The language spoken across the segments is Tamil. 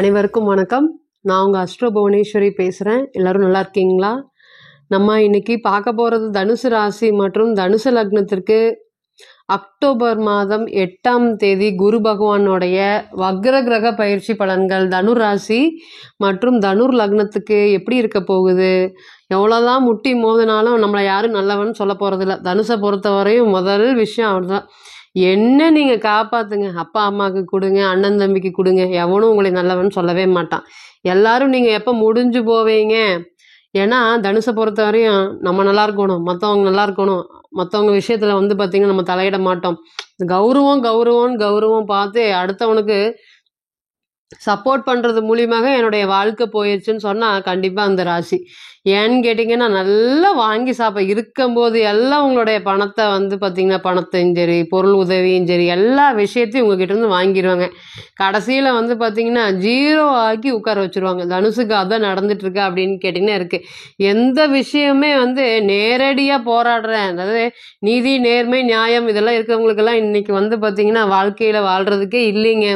அனைவருக்கும் வணக்கம். நான் உங்கள் அஸ்ட்ரோ புவனேஸ்வரி பேசுகிறேன். எல்லோரும் நல்லா இருக்கீங்களா? நம்ம இன்னைக்கு பார்க்க போகிறது தனுசு ராசி மற்றும் தனுசு லக்னத்திற்கு அக்டோபர் மாதம் 8ஆம் தேதி குரு பகவானுடைய வக்ர கிரக பயிற்சி பலன்கள் தனு ராசி மற்றும் தனுர் லக்னத்துக்கு எப்படி இருக்க போகுது. எவ்வளோதான் முட்டி மோதினாலும் நம்மளை யாரும் நல்லவன்னு சொல்ல போகிறதில்ல. தனுசை பொறுத்தவரையும் முதல் விஷயம் அவர்தான். என்ன நீங்கள் காப்பாற்றுங்க, அப்பா அம்மாவுக்கு கொடுங்க, அண்ணன் தம்பிக்கு கொடுங்க, எவனும் உங்களை நல்லவன்னு சொல்லவே மாட்டான். எல்லாரும் நீங்கள் எப்போ முடிஞ்சு போவீங்க? ஏன்னா தனுசை பொறுத்தவரையும் நம்ம நல்லா இருக்கணும், மற்றவங்க நல்லா இருக்கணும், மற்றவங்க விஷயத்தில் பார்த்திங்கன்னா நம்ம தலையிட மாட்டோம். கௌரவம் பார்த்து அடுத்தவனுக்கு சப்போர்ட் பண்ணுறது மூலியமாக என்னுடைய வாழ்க்கை போயிடுச்சுன்னு சொன்னால் கண்டிப்பாக அந்த ராசி. ஏன்னு கேட்டிங்கன்னா, நல்லா வாங்கி இருக்கும்போது எல்லாம் உங்களுடைய பணத்தை பார்த்திங்கன்னா பணத்தையும் சரி, பொருள் உதவியும் சரி, எல்லா விஷயத்தையும் உங்ககிட்டருந்து வாங்கிடுவாங்க. கடைசியில் பார்த்திங்கன்னா 0 ஆக்கி உட்கார வச்சுருவாங்க. தனுசுக்கு அதான் நடந்துட்டுருக்கு அப்படின்னு கேட்டிங்கன்னா இருக்குது. எந்த விஷயமே நேரடியாக போராடுறேன், அதாவது நீதி, நேர்மை, நியாயம் இதெல்லாம் இருக்கிறவங்களுக்கெல்லாம் இன்றைக்கி பார்த்திங்கன்னா வாழ்க்கையில் வாழ்கிறதுக்கே இல்லைங்க.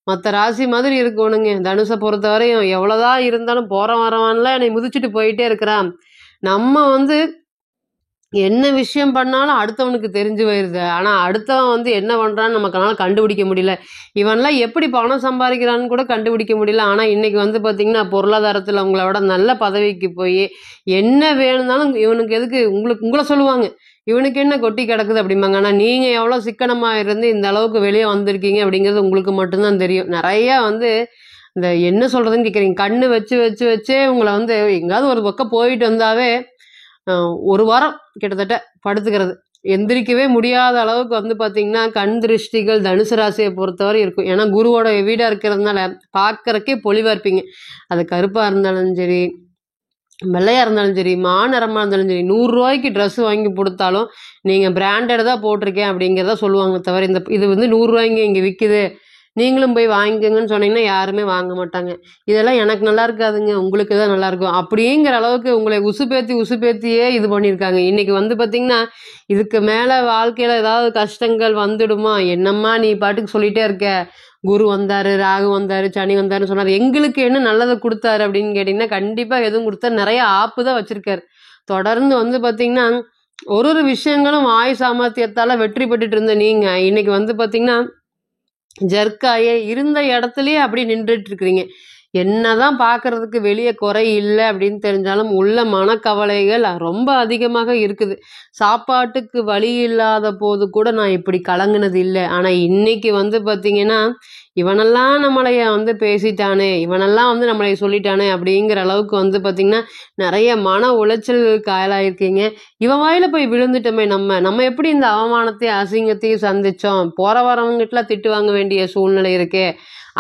மற்ற ராசி மாதிரி இருக்கணுங்க. தனுசை பொறுத்தவரையும் எவ்வளோதான் இருந்தாலும் போகிறவன் வரவான்லாம் என்னை மிதிச்சுட்டு போயிட்டே இருக்கிறான். நம்ம என்ன விஷயம் பண்ணாலும் அடுத்தவனுக்கு தெரிஞ்சு போயிடுது. ஆனால் அடுத்தவன் என்ன பண்ணுறான்னு நமக்குனால கண்டுபிடிக்க முடியல. இவன்லாம் எப்படி பணம் சம்பாதிக்கிறான்னு கூட கண்டுபிடிக்க முடியல. ஆனால் இன்றைக்கி பார்த்திங்கன்னா பொருளாதாரத்தில் உங்களோட நல்ல பதவிக்கு போய் என்ன வேணும்னாலும் இவனுக்கு எதுக்கு உங்களை சொல்லுவாங்க, இவனுக்கு என்ன கொட்டி கிடக்குது அப்படிம்பாங்க. ஆனால் நீங்கள் எவ்வளோ சிக்கனமாக இருந்து இந்த அளவுக்கு வெளியே வந்திருக்கீங்க அப்படிங்கிறது உங்களுக்கு மட்டும்தான் தெரியும். நிறையா இந்த என்ன சொல்கிறதுன்னு கேட்குறீங்க. கண்ணு வச்சே உங்களை எங்கேயாவது ஒரு பக்கம் போயிட்டு வந்தாவே 1 வாரம் கிட்டத்தட்ட படுத்துக்கிறது, எந்திரிக்கவே முடியாத அளவுக்கு பார்த்திங்கன்னா கண் திருஷ்டிகள் தனுசு ராசியை பொறுத்தவரை இருக்கும். ஏன்னா குருவோட வீடாக இருக்கிறதுனால பார்க்குறக்கே பொலிவாக இருப்பீங்க. அது கருப்பாக இருந்தாலும் சரி, வெள்ளையாக இருந்தாலும் சரி, மாநிறமாக இருந்தாலும் சரி, 100 ரூபாய்க்கு ட்ரெஸ்ஸு வாங்கி கொடுத்தாலும் நீங்கள் பிராண்டட் தான் போட்டிருக்கேன் அப்படிங்கிறத சொல்லுவாங்க. தவிர இது 100 ரூபாய்ங்க இங்கே விற்குது, நீங்களும் போய் வாங்கிக்கோங்கன்னு சொன்னீங்கன்னா யாருமே வாங்க மாட்டாங்க. இதெல்லாம் எனக்கு நல்லா இருக்காதுங்க, உங்களுக்கு தான் நல்லாயிருக்கும் அப்படிங்கிற அளவுக்கு உங்களை உசுப்பேத்தியே இது பண்ணியிருக்காங்க. இன்றைக்கி பார்த்திங்கன்னா இதுக்கு மேலே வாழ்க்கையில் ஏதாவது கஷ்டங்கள் வந்துடுமா, என்னம்மா நீ பாட்டுக்கு சொல்லிகிட்டே இருக்க, குரு வந்தார், ராகு வந்தார், சனி வந்தாருன்னு சொன்னார், எங்களுக்கு என்ன நல்லதை கொடுத்தாரு அப்படின்னு கேட்டிங்கன்னா கண்டிப்பாக எதுவும் கொடுத்தாரு. நிறைய ஆப்பு தான் வச்சுருக்காரு. தொடர்ந்து பார்த்திங்கன்னா ஒரு விஷயங்களும் வாய் சாமர்த்தியத்தால் வெற்றி பெற்றுட்டு இருந்த நீங்கள் இன்றைக்கி பார்த்திங்கன்னா ஜர்க்காயே இருந்த இடத்துலையே அப்படி நின்றுட்டுருக்குறீங்க. என்னதான் பார்க்குறதுக்கு வெளியே குறை இல்லை அப்படின்னு தெரிஞ்சாலும் உள்ள மனக்கவலைகள் ரொம்ப அதிகமாக இருக்குது. சாப்பாட்டுக்கு வழி இல்லாத போது கூட நான் இப்படி கலங்கினது இல்லை. ஆனால் இன்றைக்கி பார்த்திங்கன்னா இவனெல்லாம் நம்மளைய பேசிட்டானே, இவனெல்லாம் நம்மளை சொல்லிட்டானே அப்படிங்கிற அளவுக்கு பார்த்திங்கன்னா நிறைய மன உளைச்சல்களுக்கு ஆளாயிருக்கீங்க. இவன் வாயில் போய் விழுந்துட்டோமே, நம்ம எப்படி இந்த அவமானத்தையும் அசிங்கத்தையும் சந்தித்தோம், போகிற வரவங்ககிட்டலாம் திட்டு வாங்க வேண்டிய சூழ்நிலை இருக்கே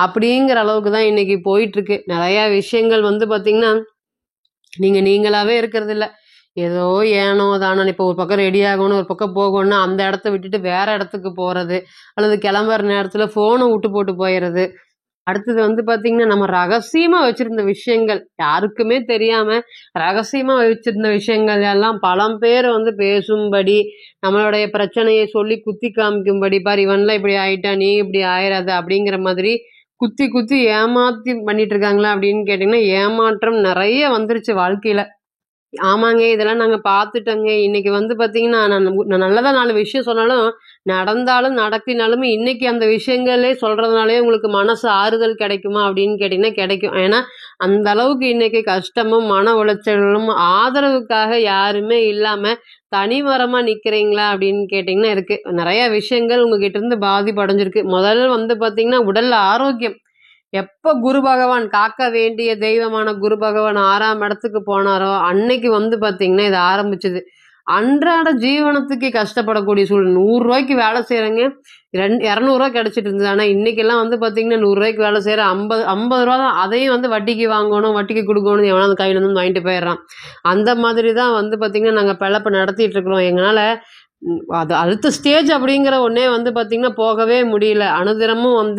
அப்படிங்கிற அளவுக்கு தான் இன்றைக்கி போயிட்டுருக்கு. நிறையா விஷயங்கள் பார்த்திங்கன்னா நீங்களாகவே இருக்கிறதில்ல. ஏதோ ஏனோ தானோ, இப்போ ஒரு பக்கம் ரெடி ஆகணும், ஒரு பக்கம் போகணும்னா அந்த இடத்த விட்டுட்டு வேறு இடத்துக்கு போகிறது, அல்லது கிளம்புற நேரத்தில் ஃபோனை விட்டு போட்டு போயிடுறது. அடுத்தது பார்த்திங்கன்னா நம்ம ரகசியமாக வச்சுருந்த விஷயங்கள், யாருக்குமே தெரியாமல் ரகசியமாக வச்சுருந்த விஷயங்கள் எல்லாம் பலம் பேர் பேசும்படி, நம்மளுடைய பிரச்சனையை சொல்லி குத்தி காமிக்கும்படி, பார் இவன்லாம் இப்படி ஆயிட்டா நீ இப்படி ஆயிடாத அப்படிங்கிற மாதிரி குத்தி ஏமாற்றி பண்ணிட்டு இருக்காங்களா அப்படின்னு கேட்டிங்கன்னா ஏமாற்றம் நிறைய வந்துருச்சு வாழ்க்கையில். ஆமாங்க, இதெல்லாம் நாங்கள் பார்த்துட்டோங்க. இன்றைக்கி பார்த்திங்கன்னா நான் நல்லதாக 4 விஷயம் சொன்னாலும் நடந்தாலும் நடத்தினாலுமே இன்றைக்கி அந்த விஷயங்களே சொல்கிறதுனாலே உங்களுக்கு மனசு ஆறுதல் கிடைக்குமா அப்படின்னு கேட்டிங்கன்னா கிடைக்கும். ஏன்னா அந்த அளவுக்கு இன்றைக்கி கஷ்டமும் மன உளைச்சலும் ஆதரவுக்காக யாருமே இல்லாமல் தனிமரமாக நிற்கிறீங்களா அப்படின்னு கேட்டிங்கன்னா இருக்குது. நிறையா விஷயங்கள் உங்ககிட்ட இருந்து பாதிப்படைஞ்சிருக்கு. முதல்ல பார்த்திங்கன்னா உடல் ஆரோக்கியம். எப்போ குரு பகவான், காக்க வேண்டிய தெய்வமான குரு பகவான் 6ஆம் இடத்துக்கு போனாரோ அன்னைக்கு பார்த்திங்கன்னா இது ஆரம்பிச்சுது. அன்றாட ஜீவனத்துக்கு கஷ்டப்படக்கூடிய சூழ்நிலை. 100 ரூபாய்க்கு வேலை செய்கிறேங்க, 200 ரூபா கிடச்சிட்டு இருந்தது. ஆனால் இன்றைக்கெல்லாம் பார்த்திங்கன்னா 100 ரூபாய்க்கு வேலை செய்கிற 50 ரூபா தான். அதையும் வட்டிக்கு வாங்கணும், வட்டிக்கு கொடுக்கணும், எவனாவது கையில் வாங்கிட்டு போயிடுறான். அந்த மாதிரி தான் பார்த்திங்கன்னா நாங்கள் பிழப்பு நடத்திட்டு இருக்கிறோம். எங்களால் அது அடுத்த ஸ்டேஜ் அப்படிங்கிற ஒன்றே பார்த்திங்கன்னா போகவே முடியல. அனுதினமும்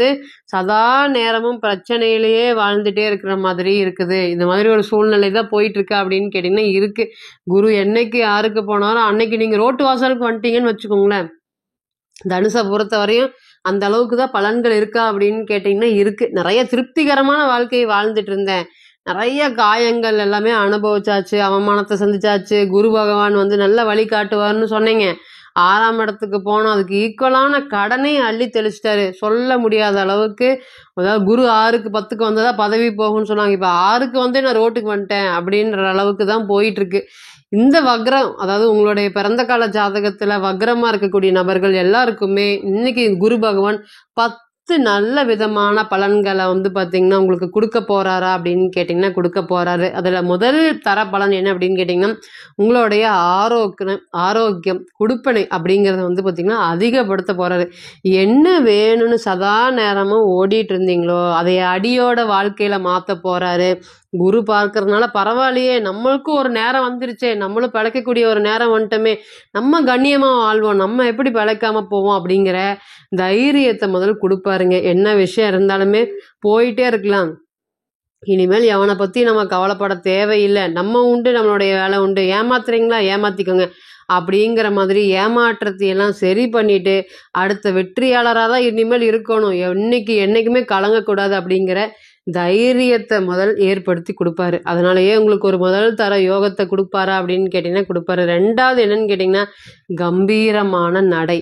சதா நேரமும் பிரச்சனையிலேயே வாழ்ந்துகிட்டே இருக்கிற மாதிரி இருக்குது. இந்த மாதிரி ஒரு சூழ்நிலை தான் போயிட்டுருக்கு அப்படின்னு கேட்டிங்கன்னா இருக்குது. குரு என்னைக்கு யாருக்கு போனாலும் அன்னைக்கு நீங்கள் ரோட்டு வாசலுக்கு வந்துட்டீங்கன்னு வச்சுக்கோங்களேன், தனுசை பொறுத்த வரையும் அந்த அளவுக்கு தான் பலன்கள் இருக்கா அப்படின்னு கேட்டிங்கன்னா இருக்கு. நிறைய திருப்திகரமான வாழ்க்கையை வாழ்ந்துட்டு இருந்தேன். நிறைய காயங்கள் எல்லாமே அனுபவிச்சாச்சு, அவமானத்தை சந்திச்சாச்சு. குரு பகவான் வந்து நல்ல வழி காட்டுவார்னு சொன்னீங்க. 6ஆம் இடத்துக்கு போனோம். அதுக்கு ஈக்குவலான கடனையும் அள்ளி தெளிச்சிட்டாரு. சொல்ல முடியாத அளவுக்கு. அதாவது குரு 6க்கு 10க்கு வந்ததா பதவி போகும்னு சொன்னாங்க. இப்போ 6க்கு வந்து நான் ரோட்டுக்கு வந்துட்டேன் அப்படின்ற அளவுக்கு தான் போயிட்டு இருக்கு. இந்த வக்ரம், அதாவது உங்களுடைய பிறந்த கால ஜாதகத்துல வக்ரமா இருக்கக்கூடிய நபர்கள் எல்லாருக்குமே இன்னைக்கு குரு பகவான் 10 நல்ல விதமான பலன்களை வந்து பாத்தீங்கன்னா உங்களுக்கு கொடுக்க போறாரா அப்படின்னு கேட்டிங்கன்னா கொடுக்க போறாரு. அதுல முதல் தர பலன் என்ன அப்படின்னு கேட்டிங்கன்னா உங்களுடைய ஆரோக்கியம் கொடுப்பனை அப்படிங்கறத வந்து பாத்தீங்கன்னா அதிகப்படுத்த போறாரு. என்ன வேணும்னு சதா நேரமும் ஓடிட்டு இருந்தீங்களோ அதை அடியோட வாழ்க்கையில மாத்த போறாரு. குரு பார்க்கறதுனால பரவாயில்லையே, நம்மளுக்கும் ஒரு நேரம் வந்துருச்சே, நம்மளும் பிழைக்கக்கூடிய ஒரு நேரம் வந்துட்டோமே, நம்ம கண்ணியமா வாழ்வோம், நம்ம எப்படி பிழைக்காம போவோம் அப்படிங்கிற தைரியத்தை முதல் கொடுப்பாருங்க. என்ன விஷயம் இருந்தாலுமே போயிட்டே இருக்கலாம். இனிமேல் எவனை பத்தி நம்ம கவலைப்பட தேவையில்லை, நம்ம உண்டு, நம்மளுடைய வேலை உண்டு. ஏமாத்துறீங்களா, ஏமாத்திக்கோங்க அப்படிங்கிற மாதிரி ஏமாற்றத்தை எல்லாம் சரி பண்ணிட்டு அடுத்த வெற்றியாளராக தான் இனிமேல் இருக்கணும், என்னைக்குமே கலங்கக்கூடாது அப்படிங்கிற தைரியத்தை முதல் ஏற்படுத்தி கொடுப்பாரு. அதனாலயே உங்களுக்கு ஒரு முதல் தர யோகத்தை கொடுப்பாரா அப்படின்னு கேட்டிங்கன்னா கொடுப்பாரு. 2வது என்னன்னு கேட்டிங்கன்னா கம்பீரமான நடை.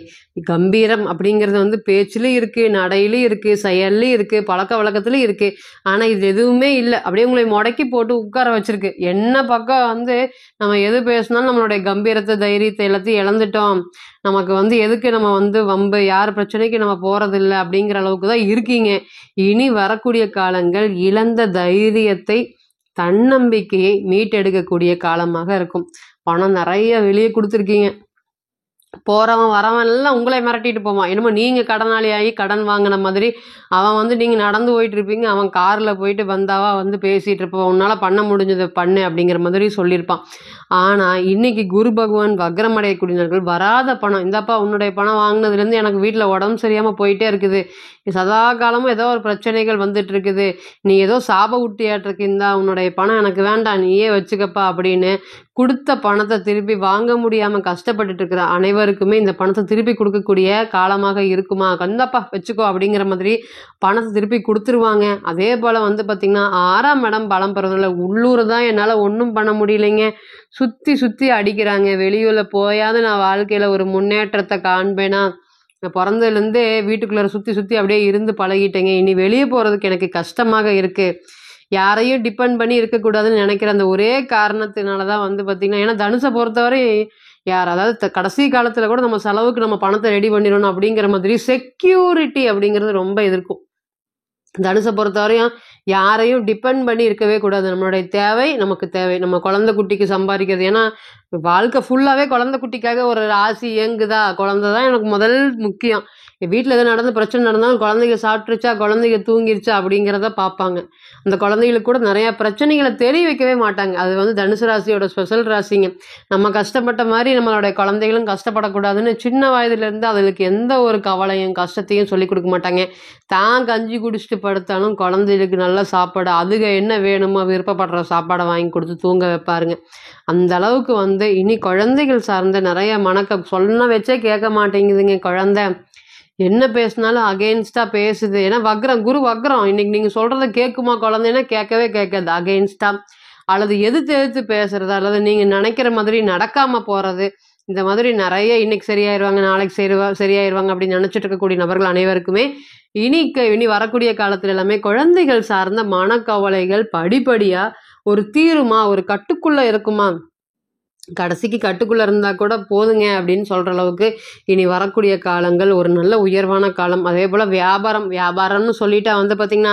கம்பீரம் அப்படிங்கிறது வந்து பேச்சிலும் இருக்கு, நடையிலும் இருக்கு, செயல்லையும் இருக்கு, பழக்க வழக்கத்துலையும் இருக்கு. ஆனா இது எதுவுமே இல்லை, அப்படியே உங்களை முடக்கி போட்டு உட்கார வச்சிருக்கு. என்ன பக்கம் வந்து நம்ம எது பேசினாலும் நம்மளுடைய கம்பீரத்தை, தைரியத்தை எல்லாத்தையும் இழந்துட்டோம், நமக்கு வந்து எதுக்கு நம்ம வந்து வம்பு, யார் பிரச்சனைக்கு நம்ம போறதில்லை அப்படிங்கிற அளவுக்கு தான் இருக்கீங்க. இனி வரக்கூடிய காலங்கள் இழந்த தைரியத்தை, தன்னம்பிக்கையை மீட்டெடுக்கக்கூடிய காலமாக இருக்கும். பணம் நிறைய வெளியே கொடுத்துருக்கீங்க. போறவன் வரவன் எல்லாம் உங்களை மிரட்டிட்டு போவான். என்னமோ நீங்க கடனாளி ஆகி கடன் வாங்கின மாதிரி. அவன் வந்து நீங்க நடந்து போயிட்டு இருப்பீங்க, அவன் கார்ல போயிட்டு வந்தாவா வந்து பேசிட்டு இருப்பான், உன்னால பண்ண முடிஞ்சதை பண்ணு அப்படிங்கிற மாதிரி சொல்லியிருப்பான். ஆனா இன்னைக்கு குரு பகவான் வக்ரம் அடையக்கூடியவர்கள் வராத பணம், இந்தாப்பா உன்னுடைய பணம் வாங்கினதுலேருந்து எனக்கு வீட்டில் உடம்பு சரியாம போயிட்டே இருக்குது, சதா காலமும் ஏதோ ஒரு பிரச்சனைகள் வந்துட்டு இருக்குது, நீ ஏதோ சாப ஊட்டியாட்டிருக்கு, இந்தா உன்னுடைய பணம் எனக்கு வேண்டாம், நீயே வச்சுக்கப்பா அப்படின்னு கொடுத்த பணத்தை திருப்பி வாங்க முடியாம கஷ்டப்பட்டுட்டு இருக்கிற அனைவருக்குமே இந்த பணத்தை திருப்பி கொடுக்கக்கூடிய காலமாக இருக்குமா. கந்தப்பா வச்சுக்கோ அப்படிங்கிற மாதிரி பணத்தை திருப்பி கொடுத்துருவாங்க. அதே போல வந்து பாத்தீங்கன்னா 6ஆம் இடம் பலம் பெறதுல உள்ளூர் தான் என்னால ஒன்றும் பண்ண முடியலைங்க, சுத்தி சுத்தி அடிக்கிறாங்க. வெளியூர்ல போயாவது நான் வாழ்க்கையில ஒரு முன்னேற்றத்தை காண்பேனா, நான் பிறந்ததுலேருந்தே வீட்டுக்குள்ளார சுற்றி சுற்றி அப்படியே இருந்து பழகிட்டேங்க. இனி வெளியே போகிறதுக்கு எனக்கு கஷ்டமாக இருக்குது. யாரையும் டிபெண்ட் பண்ணி இருக்கக்கூடாதுன்னு நினைக்கிற அந்த ஒரே காரணத்தினால தான் வந்து பார்த்திங்கன்னா, ஏன்னா தனுசை பொறுத்தவரை அதாவது கடைசி காலத்தில் கூட நம்ம செலவுக்கு நம்ம பணத்தை ரெடி பண்ணிடணும் அப்படிங்கிற மாதிரி செக்யூரிட்டி அப்படிங்கிறது ரொம்ப எதிர்க்கும். தனுசை பொறுத்தவரையும் யாரையும் டிபெண்ட் பண்ணி இருக்கவே கூடாது. நம்மளுடைய தேவை நமக்கு தேவை. நம்ம குழந்தை குட்டிக்கு சம்பாதிக்கிறது, ஏன்னா வாழ்க்கை ஃபுல்லாகவே குழந்தை குட்டிக்காக ஒரு ராசி இயங்குதா, குழந்தை தான் எனக்கு முதல் முக்கியம். வீட்டில் எதாவது நடந்து பிரச்சனை நடந்தாலும் குழந்தைங்க சாப்பிட்டுருச்சா, குழந்தைங்க தூங்கிருச்சா அப்படிங்கிறத பார்ப்பாங்க. அந்த குழந்தைகளுக்கு கூட நிறையா பிரச்சனைகளை தெரிய வைக்கவே மாட்டாங்க. அது வந்து தனுசு ராசியோட ஸ்பெஷல் ராசிங்க. நம்ம கஷ்டப்பட்ட மாதிரி நம்மளுடைய குழந்தைகளும் கஷ்டப்படக்கூடாதுன்னு சின்ன வயதுலேருந்து அதுகளுக்கு எந்த ஒரு கவலையும் கஷ்டத்தையும் சொல்லிக் கொடுக்க மாட்டாங்க. தான் கஞ்சி குடிச்சிட்டு படுத்தாலும் குழந்தைகளுக்கு நல்ல சாப்பாடு, அதுக என்ன வேணுமோ விருப்பப்படுற சாப்பாடை வாங்கி கொடுத்து தூங்க வைப்பாருங்க. அந்த அளவுக்கு வந்து இனி குழந்தைகள் சார்ந்த நிறைய சொன்ன வச்சே கேட்க மாட்டேங்குதுங்க. குழந்தை என்ன பேசினாலும் அகெயின்ஸ்டா பேசுது. ஏன்னா வக்ரம், குரு வக்ரம். இன்னைக்கு நீங்க சொல்றத கேட்குமா குழந்தைன்னா கேட்கவே கேட்காது. அகெயின்ஸ்டா அல்லது எதிர்த்து பேசுறது, அல்லது நீங்க நினைக்கிற மாதிரி நடக்காம போறது, இந்த மாதிரி நிறைய இன்னைக்கு சரியாயிருவாங்க, நாளைக்கு சரியாயிருவாங்க அப்படின்னு நினைச்சிட்டு இருக்கக்கூடிய நபர்கள் அனைவருக்குமே இனி வரக்கூடிய காலத்துல எல்லாமே குழந்தைகள் சார்ந்த மனக்கவலைகள் படிப்படியா ஒரு தீருமா, ஒரு கட்டுக்குள்ள இருக்குமா, கடைசிக்கு கட்டுக்குள்ளே இருந்தால் கூட போதுங்க அப்படின்னு சொல்கிற அளவுக்கு இனி வரக்கூடிய காலங்கள் ஒரு நல்ல உயர்வான காலம். அதே போல் வியாபாரம்னு சொல்லிட்டா வந்து பார்த்திங்கன்னா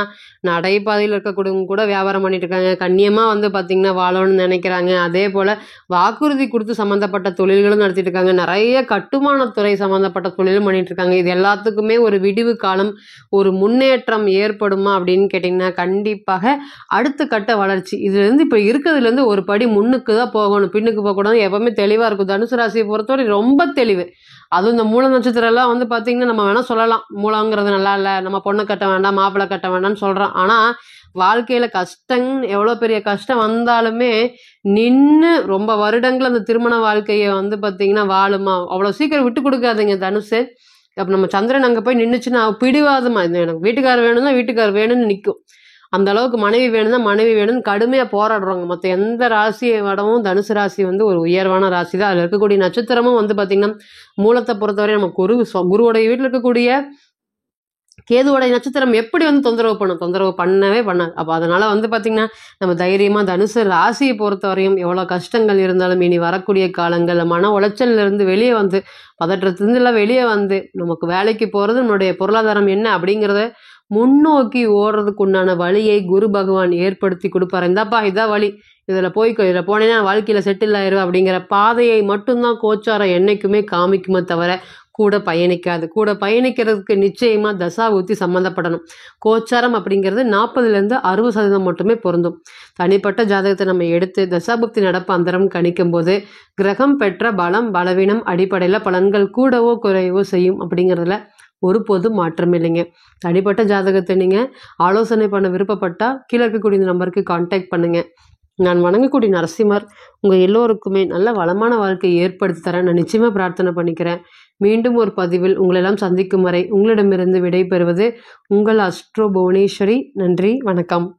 நடைபாதையில் இருக்கக்கூடியவங்க கூட வியாபாரம் பண்ணிட்டு இருக்காங்க. கண்ணியமாக வந்து பார்த்திங்கன்னா வாழணும்னு நினைக்கிறாங்க. அதே போல் வாக்குறுதி கொடுத்து சம்மந்தப்பட்ட தொழில்களும் நடத்திட்டு இருக்காங்க. நிறைய கட்டுமானத்துறை சம்மந்தப்பட்ட தொழிலும் பண்ணிட்டு இருக்காங்க. இது எல்லாத்துக்குமே ஒரு விடிவு காலம், ஒரு முன்னேற்றம் ஏற்படுமா அப்படின்னு கேட்டிங்கன்னா கண்டிப்பாக அடுத்த கட்ட வளர்ச்சி. இதுலேருந்து இப்போ இருக்கிறதுலேருந்து ஒரு படி முன்னுக்கு தான் போகணும், பின்னுக்கு போகக்கூடாது. எப்பவுமே தெளிவாக இருக்கும். தனுசு ராசியை பொறுத்தவரை ரொம்ப தெளிவு. அதுவும் இந்த மூல நட்சத்திரம் எல்லாம் வந்து பார்த்தீங்கன்னா நம்ம வேணால் சொல்லலாம் மூலங்கிறது நல்லா இல்லை, நம்ம பொண்ணை கட்ட வேண்டாம், மாப்பிள்ளை கட்ட வேண்டாம்னு சொல்கிறோம். ஆனால் வாழ்க்கையில் கஷ்டம், எவ்வளோ பெரிய கஷ்டம் வந்தாலுமே நின்று ரொம்ப வருடங்கள் அந்த திருமண வாழ்க்கையை வந்து பார்த்தீங்கன்னா வாழுமா, அவ்வளோ சீக்கிரம் விட்டு கொடுக்காதுங்க தனுசு. அப்போ நம்ம சந்திரன் அங்கே போய் நின்றுச்சுன்னா பிடிவாதமா எனக்கு வீட்டுக்காரர் வேணும்னா வீட்டுக்காரர் வேணும்னு நிற்கும். அந்த அளவுக்கு மனைவி வேணும்னா மனைவி வேணும்னு கடுமையாக போராடுறாங்க. மற்ற எந்த ராசியை விடவும் தனுசு ராசி வந்து ஒரு உயர்வான ராசி தான். அதில் இருக்கக்கூடிய நட்சத்திரமும் வந்து பார்த்திங்கன்னா மூலத்தை பொறுத்தவரை நம்ம குருவுடைய வீட்டில் இருக்கக்கூடிய கேதுவோடைய நட்சத்திரம் எப்படி வந்து தொந்தரவு பண்ணவே பண்ணாது. அப்போ அதனால் வந்து பார்த்திங்கன்னா நம்ம தைரியமாக தனுசு ராசியை பொறுத்தவரையும் எவ்வளோ கஷ்டங்கள் இருந்தாலும் இனி வரக்கூடிய காலங்களில் மன உளைச்சலிருந்து வெளியே வந்து பதற்றத்துலேருந்துலாம் வெளியே வந்து நமக்கு வேலைக்கு போகிறது நம்மளுடைய பொருளாதாரம் என்ன அப்படிங்கிறத முன்னோக்கி ஓடுறதுக்கு உண்டான வழியை குரு பகவான் ஏற்படுத்தி கொடுப்பாரு. இந்தாப்பா இதான் வழி, இதில் போய்க்கோ, இதில் போனேன்னா வாழ்க்கையில் செட்டில் ஆயிரும் அப்படிங்கிற பாதையை மட்டும்தான் கோச்சாரம் என்றைக்குமே காமிக்குமே தவிர கூட பயணிக்காது. கூட பயணிக்கிறதுக்கு நிச்சயமாக தசாபுத்தி சம்மந்தப்படணும். கோச்சாரம் அப்படிங்கிறது 40% 60% மட்டுமே பொருந்தும். தனிப்பட்ட ஜாதகத்தை நம்ம எடுத்து தசாபுக்தி நடப்பு அந்தரம் கணிக்கும் போது கிரகம் பெற்ற பலம் பலவீனம் அடிப்படையில் பலன்கள் கூடவோ குறையவோ செய்யும் அப்படிங்கிறதுல ஒரு பொது மாற்றம் இல்லைங்க. தனிப்பட்ட ஜாதகத்தை நீங்கள் ஆலோசனை பண்ண விருப்பப்பட்டால் கீழே இருக்கக்கூடிய இந்த நம்பருக்கு கான்டாக்ட் பண்ணுங்கள். நான் வணங்கக்கூடிய நரசிம்மர் உங்கள் எல்லோருக்குமே நல்ல வளமான வாழ்க்கையை ஏற்படுத்தி தரேன் நான் நிச்சயமாக பிரார்த்தனை பண்ணிக்கிறேன். மீண்டும் ஒரு பதிவில் உங்களெல்லாம் சந்திக்கும் வரை உங்களிடமிருந்து விடை பெறுவது உங்கள் அஸ்ட்ரோ புவனேஸ்வரி. நன்றி, வணக்கம்.